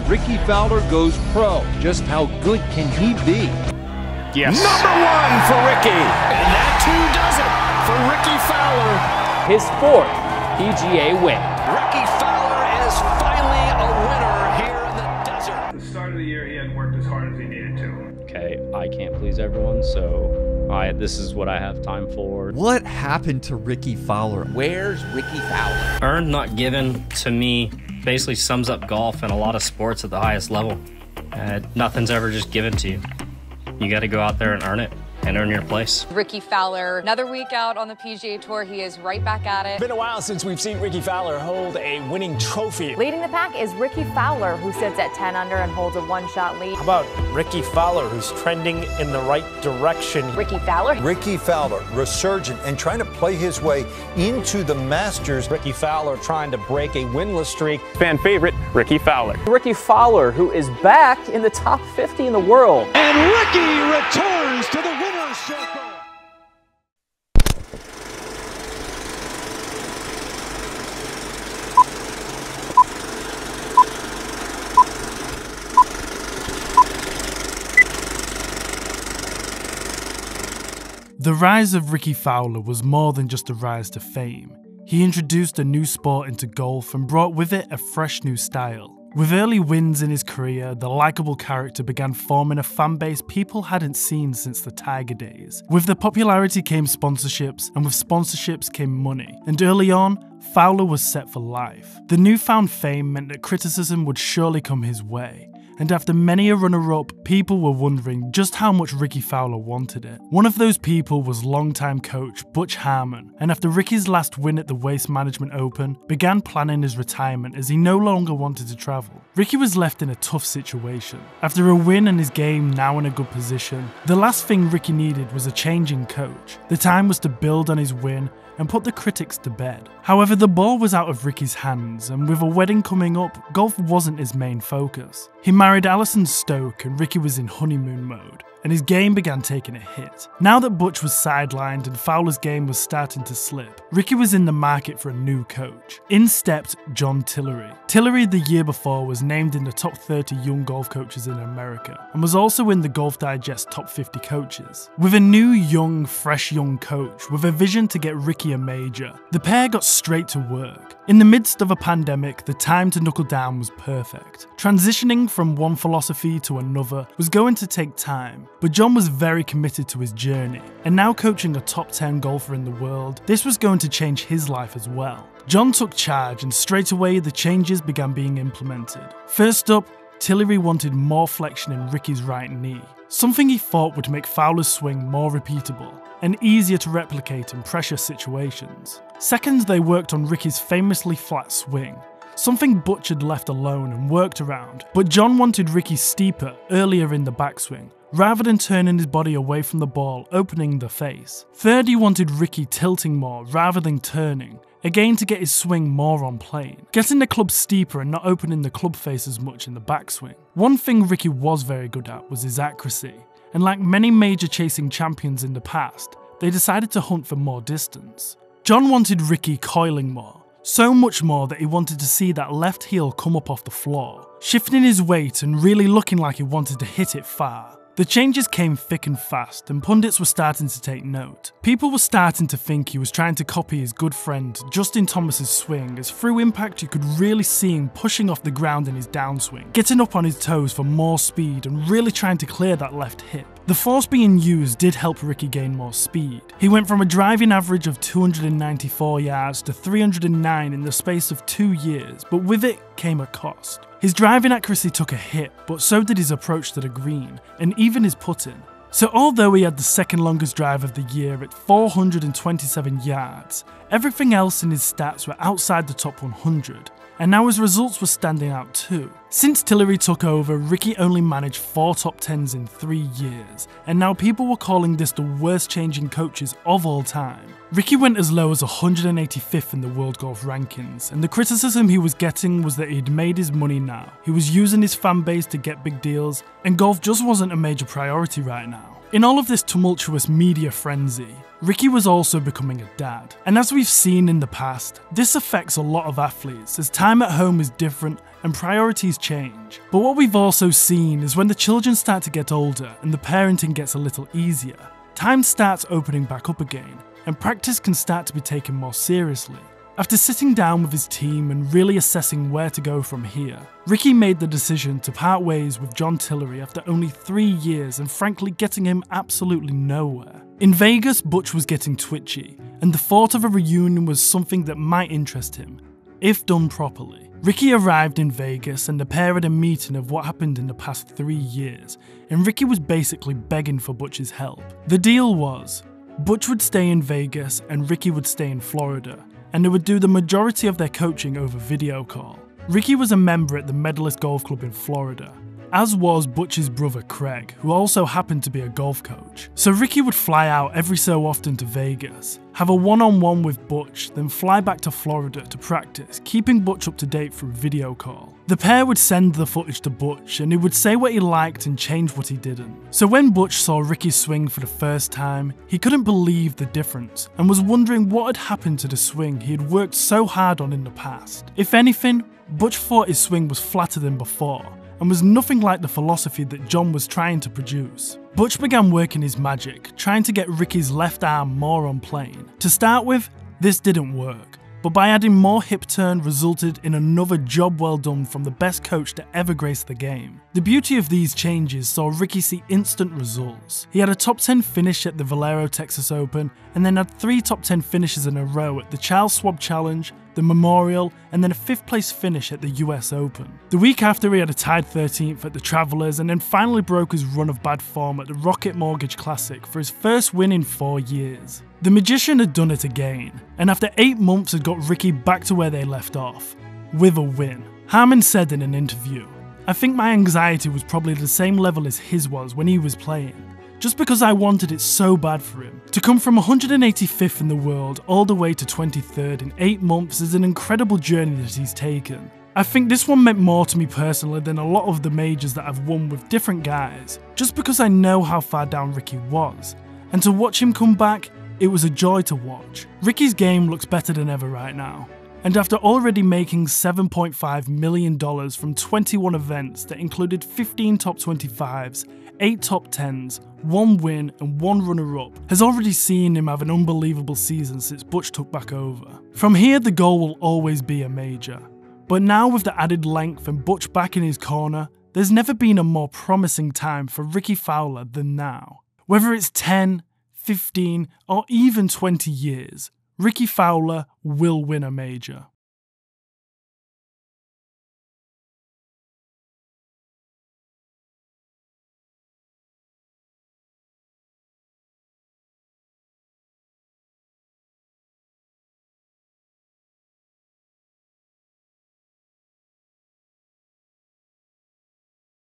Rickie Fowler goes pro. Just how good can he be? Yes. Number one for Rickie. And that too does it for Rickie Fowler. His 4th PGA win. Rickie Fowler is finally a winner here in the desert. At the start of the year, he hadn't worked as hard as he needed to. Okay, I can't please everyone, so this is what I have time for. What happened to Rickie Fowler? Where's Rickie Fowler? Earned, not given, to me, basically sums up golf and a lot of sports at the highest level. Nothing's ever just given to you. You got to go out there and earn it and earn your place. Rickie Fowler, another week out on the PGA Tour. He is right back at it. It's been a while since we've seen Rickie Fowler hold a winning trophy. Leading the pack is Rickie Fowler, who sits at 10 under and holds a one-shot lead. How about Rickie Fowler, who's trending in the right direction? Rickie Fowler. Rickie Fowler, resurgent and trying to play his way into the Masters. Rickie Fowler trying to break a winless streak. Fan favorite, Rickie Fowler. Rickie Fowler, who is back in the top 50 in the world. And Rickie returns to the winner's circle. The rise of Rickie Fowler was more than just a rise to fame. He introduced a new sport into golf and brought with it a fresh new style. With early wins in his career, the likeable character began forming a fanbase people hadn't seen since the Tiger days. With the popularity came sponsorships, and with sponsorships came money. And early on, Fowler was set for life. The newfound fame meant that criticism would surely come his way. And after many a runner-up, people were wondering just how much Rickie Fowler wanted it. One of those people was longtime coach Butch Harmon, and after Rickie's last win at the Waste Management Open, began planning his retirement as he no longer wanted to travel. Rickie was left in a tough situation. After a win and his game now in a good position, the last thing Rickie needed was a change in coach. The time was to build on his win and put the critics to bed. However, the ball was out of Rickie's hands, and with a wedding coming up, golf wasn't his main focus. He married Alison Stoke and Rickie was in honeymoon mode, and his game began taking a hit. Now that Butch was sidelined and Fowler's game was starting to slip, Rickie was in the market for a new coach. In stepped John Tillery. Tillery the year before was named in the top 30 young golf coaches in America, and was also in the Golf Digest top 50 coaches. With a new fresh young coach with a vision to get Rickie a major, the pair got straight to work. In the midst of a pandemic, the time to knuckle down was perfect. Transitioning from one philosophy to another was going to take time, but John was very committed to his journey, and now coaching a top 10 golfer in the world, this was going to change his life as well. John took charge and straight away the changes began being implemented. First up, Tillery wanted more flexion in Rickie's right knee, something he thought would make Fowler's swing more repeatable and easier to replicate in pressure situations. Second, they worked on Rickie's famously flat swing, something Butch had left alone and worked around, but John wanted Rickie steeper earlier in the backswing, rather than turning his body away from the ball, opening the face. Third, he wanted Rickie tilting more rather than turning, again to get his swing more on plane, getting the club steeper and not opening the club face as much in the backswing. One thing Rickie was very good at was his accuracy, and like many major chasing champions in the past, they decided to hunt for more distance. John wanted Rickie coiling more, so much more that he wanted to see that left heel come up off the floor, shifting his weight and really looking like he wanted to hit it far. The changes came thick and fast, and pundits were starting to take note. People were starting to think he was trying to copy his good friend Justin Thomas's swing, as through impact you could really see him pushing off the ground in his downswing, getting up on his toes for more speed and really trying to clear that left hip. The force being used did help Rickie gain more speed. He went from a driving average of 294 yards to 309 in the space of 2 years, but with it came a cost. His driving accuracy took a hit, but so did his approach to the green, and even his putting. So although he had the second longest drive of the year at 427 yards, everything else in his stats were outside the top 100, and now his results were standing out too. Since Tillery took over, Rickie only managed 4 top 10s in 3 years, and now people were calling this the worst changing coaches of all time. Rickie went as low as 185th in the World Golf Rankings, and the criticism he was getting was that he'd made his money now. He was using his fan base to get big deals, and golf just wasn't a major priority right now. In all of this tumultuous media frenzy, Rickie was also becoming a dad. And as we've seen in the past, this affects a lot of athletes as time at home is different and priorities change. But what we've also seen is when the children start to get older and the parenting gets a little easier, time starts opening back up again, and practice can start to be taken more seriously. After sitting down with his team and really assessing where to go from here, Rickie made the decision to part ways with John Tillery after only 3 years and frankly getting him absolutely nowhere. In Vegas, Butch was getting twitchy, and the thought of a reunion was something that might interest him, if done properly. Rickie arrived in Vegas and the pair had a meeting of what happened in the past 3 years, and Rickie was basically begging for Butch's help. The deal was, Butch would stay in Vegas and Rickie would stay in Florida, and they would do the majority of their coaching over video call. Rickie was a member at the Medalist Golf Club in Florida, as was Butch's brother Craig, who also happened to be a golf coach. So Rickie would fly out every so often to Vegas, have a one-on-one with Butch, then fly back to Florida to practice, keeping Butch up to date through video call. The pair would send the footage to Butch and he would say what he liked and change what he didn't. So when Butch saw Rickie swing for the first time, he couldn't believe the difference and was wondering what had happened to the swing he had worked so hard on in the past. If anything, Butch thought his swing was flatter than before, and was nothing like the philosophy that John was trying to produce. Butch began working his magic, trying to get Rickie's left arm more on plane. To start with, this didn't work, but by adding more hip turn resulted in another job well done from the best coach to ever grace the game. The beauty of these changes saw Rickie see instant results. He had a top 10 finish at the Valero Texas Open, and then had 3 top 10 finishes in a row at the Charles Schwab Challenge, the Memorial, and then a 5th place finish at the US Open. The week after, he had a tied 13th at the Travelers and then finally broke his run of bad form at the Rocket Mortgage Classic for his first win in 4 years. The magician had done it again, and after 8 months had got Rickie back to where they left off, with a win. Harmon said in an interview, "I think my anxiety was probably the same level as his was when he was playing. Just because I wanted it so bad for him. To come from 185th in the world all the way to 23rd in 8 months is an incredible journey that he's taken. I think this one meant more to me personally than a lot of the majors that I've won with different guys, just because I know how far down Rickie was. And to watch him come back, it was a joy to watch. Rickie's game looks better than ever right now. And after already making $7.5 million from 21 events that included 15 top 25s, 8 top 10s, 1 win and 1 runner-up, has already seen him have an unbelievable season since Butch took back over. From here, the goal will always be a major. But now with the added length and Butch back in his corner, there's never been a more promising time for Rickie Fowler than now. Whether it's 10, 15 or even 20 years, Rickie Fowler will win a major.